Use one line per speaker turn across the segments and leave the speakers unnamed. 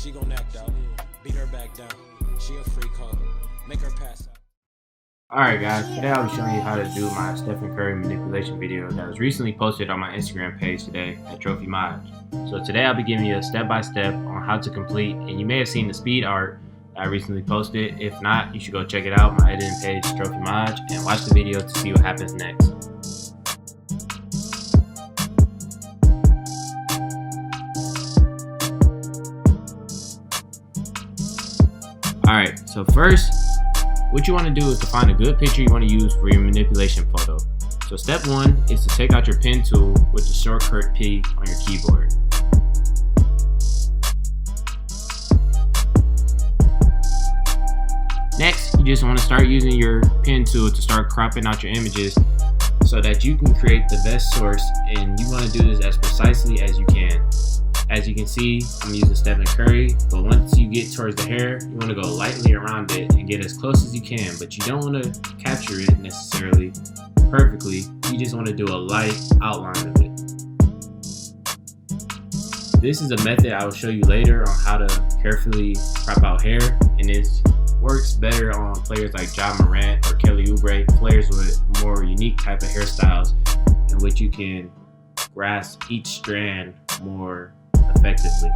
She gon' act out. Beat her back down. She a freak hoe. Make her pass out.
Alright guys, today I'll be showing you how to do my Stephen Curry manipulation video that was recently posted on my Instagram page today at Trophy Mod. So today I'll be giving you a step-by-step on how to complete, and you may have seen the speed art I recently posted. If not, you should go check it out, my editing page, Trophy Mod, and watch the video to see what happens next. Alright, so first, what you want to do is to find a good picture you want to use for your manipulation photo. So step one is to take out your pen tool with the shortcut P on your keyboard. Next, you just want to start using your pen tool to start cropping out your images so that you can create the best source, and you want to do this as precisely as you can. As you can see, I'm using Stephen Curry, but once you get towards the hair, you want to go lightly around it and get as close as you can, but you don't want to capture it necessarily perfectly. You just want to do a light outline of it. This is a method I will show you later on how to carefully crop out hair, and it works better on players like Ja Morant or Kelly Oubre, players with more unique type of hairstyles in which you can grasp each strand more effectively.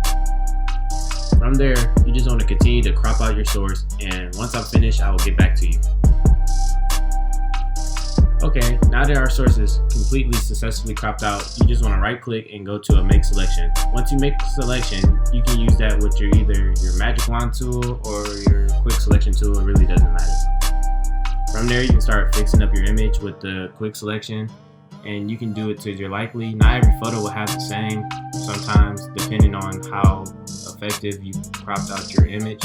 From there, you just want to continue to crop out your source, and once I'm finished, I will get back to you. Okay, now that our source is completely successfully cropped out, you just want to right click and go to a make selection. Once you make the selection, you can use that with either your magic wand tool or your quick selection tool. It really doesn't matter. From there, you can start fixing up your image with the quick selection, and you can do it to your liking. Not every photo will have the same, sometimes depending on how effective you cropped out your image.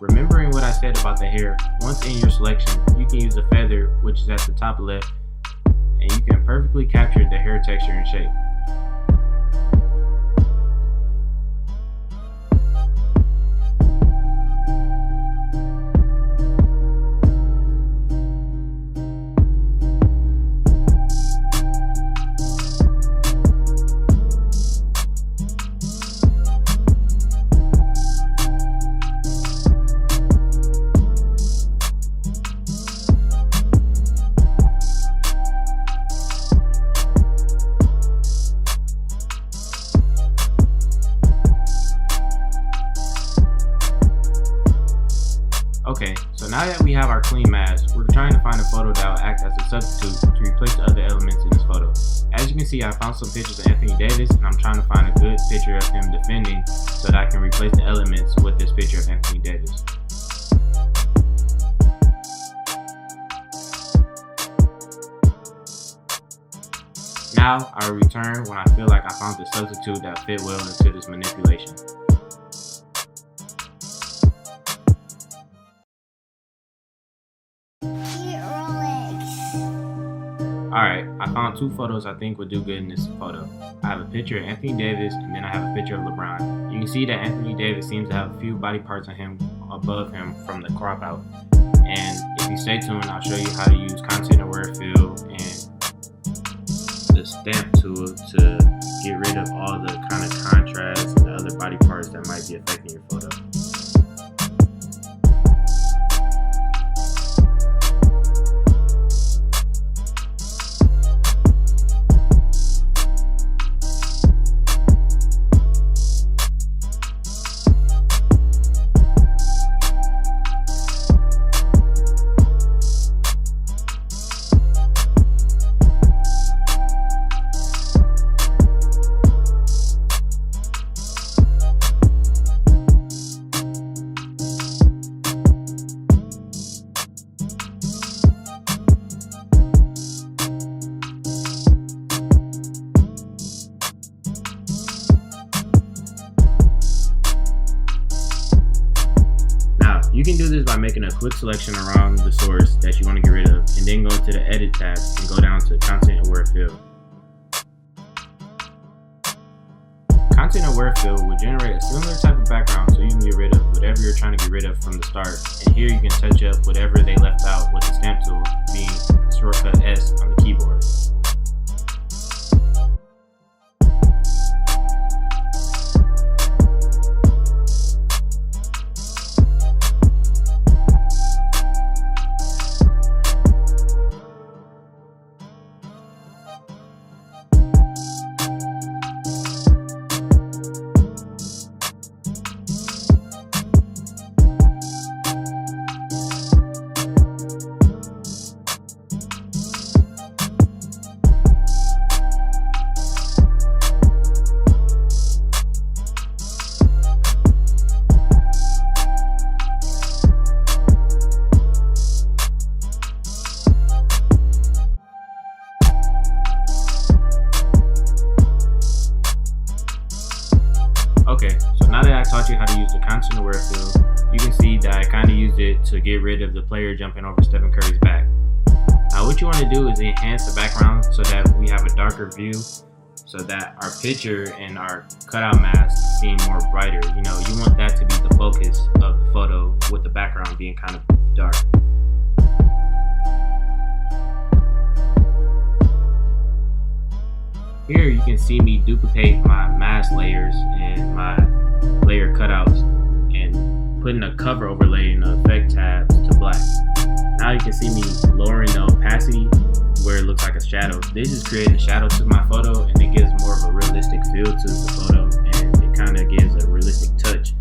Remembering what I said about the hair, once in your selection, you can use the feather, which is at the top left, and you can perfectly capture the hair texture and shape. Okay, so now that we have our clean mask, we're trying to find a photo that will act as a substitute to replace the other elements in this photo. As you can see, I found some pictures of Anthony Davis, and I'm trying to find a good picture of him defending so that I can replace the elements with this picture of Anthony Davis. Now, I'll return when I feel like I found the substitute that fit well into this manipulation. Alright, I found two photos I think would do good in this photo. I have a picture of Anthony Davis, and then I have a picture of LeBron. You can see that Anthony Davis seems to have a few body parts on him above him from the crop out. And if you stay tuned, I'll show you how to use content aware fill and the stamp tool to get rid of all the kind of contrast and the other body parts that might be affecting your photo. You can do this by making a quick selection around the source that you want to get rid of, and then go to the Edit tab and go down to Content Aware Fill. Content Aware Fill will generate a similar type of background so you can get rid of whatever you're trying to get rid of from the start, and here you can touch up whatever they left out with the stamp tool, being shortcut S on the keyboard. Okay, so now that I taught you how to use the Content Aware Fill, you can see that I kind of used it to get rid of the player jumping over Stephen Curry's back. Now what you want to do is enhance the background so that we have a darker view, so that our picture and our cutout mask seem more brighter. You know, you want that to be the focus of the photo with the background being kind of dark. Here you can see me duplicate my mask layers and my layer cutouts and putting a cover overlay in the effect tabs to black. Now you can see me lowering the opacity where it looks like a shadow. This is creating a shadow to my photo, and it gives more of a realistic feel to the photo, and it kind of gives a realistic touch.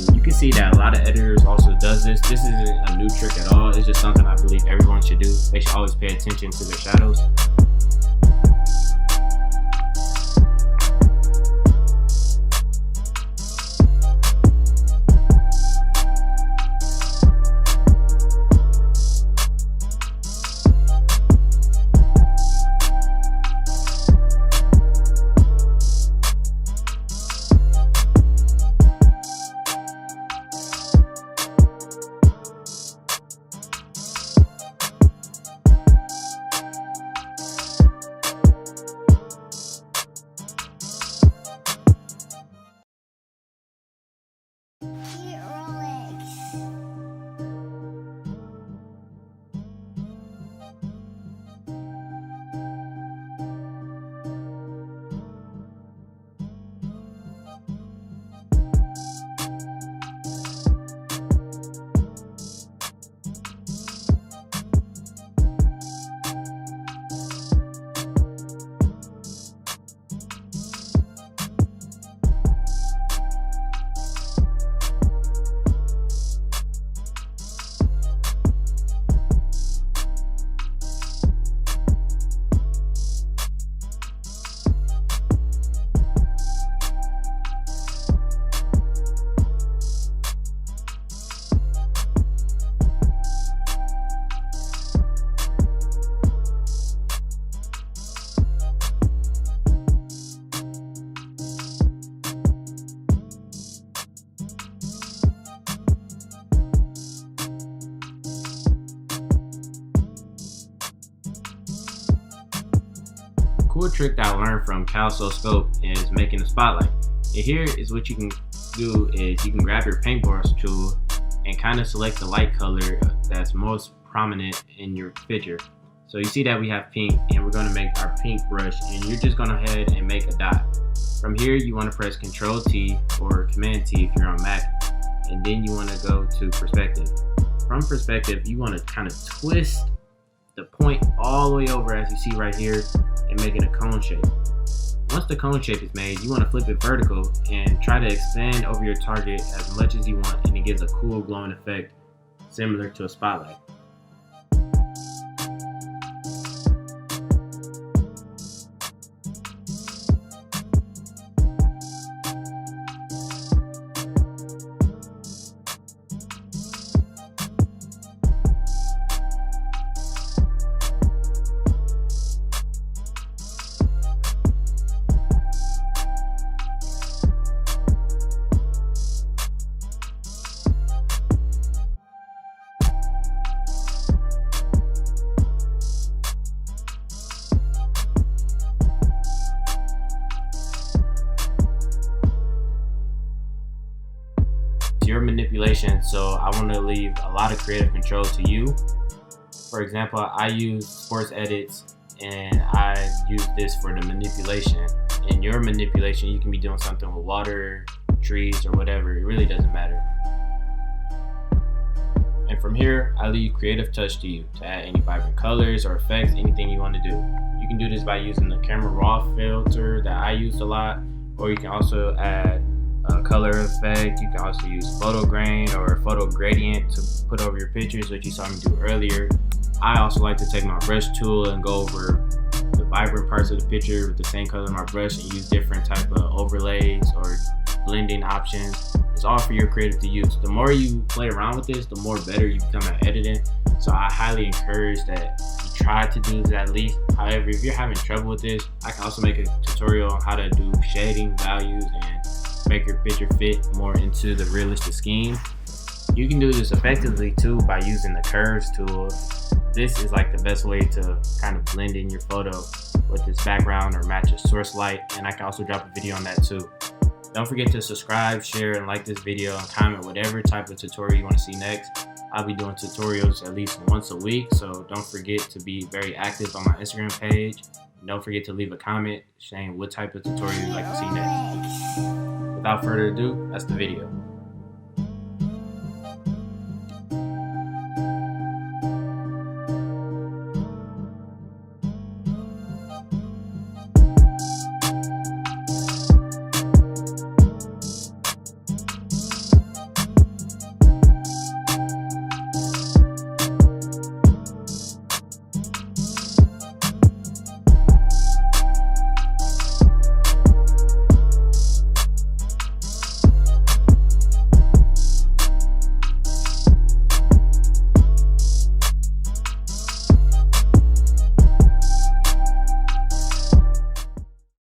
And you can see that a lot of editors also does this. This isn't a new trick at all. It's just something I believe everyone should do. They should always pay attention to their shadows. Cool trick that I learned from Calso Scope is making a spotlight. And here is what you can do is you can grab your paintbrush tool and kind of select the light color that's most prominent in your picture. So you see that we have pink, and we're going to make our pink brush, and you're just going to go ahead and make a dot. From here you want to press Ctrl T or Command T if you're on Mac, and then you want to go to perspective. From perspective you want to kind of twist the point all the way over as you see right here and make it a cone shape. Once the cone shape is made, you want to flip it vertical and try to expand over your target as much as you want, and it gives a cool glowing effect similar to a spotlight. your manipulation, so I want to leave a lot of creative control to you. For example, I use sports edits and I use this for the manipulation. In your manipulation, you can be doing something with water, trees, or whatever. It really doesn't matter. And from here, I leave creative touch to you to add any vibrant colors or effects, anything you want to do. You can do this by using the camera raw filter that I use a lot, or you can also add a color effect. You can also use photo grain or photo gradient to put over your pictures, which you saw me do earlier. I also like to take my brush tool and go over the vibrant parts of the picture with the same color in my brush and use different type of overlays or blending options. It's all for your creative to use. The more you play around with this, the more better you become at editing. So I highly encourage that you try to do this at least. However, if you're having trouble with this, I can also make a tutorial on how to do shading values and make your picture fit more into the realistic scheme. You can do this effectively too by using the curves tool. This is like the best way to kind of blend in your photo with this background or match a source light, and I can also drop a video on that too. Don't forget to subscribe, share, and like this video, and comment whatever type of tutorial you want to see next. I'll be doing tutorials at least once a week, so don't forget to be very active on my Instagram page. And don't forget to leave a comment saying what type of tutorial you'd like to see next. Without further ado, that's the video.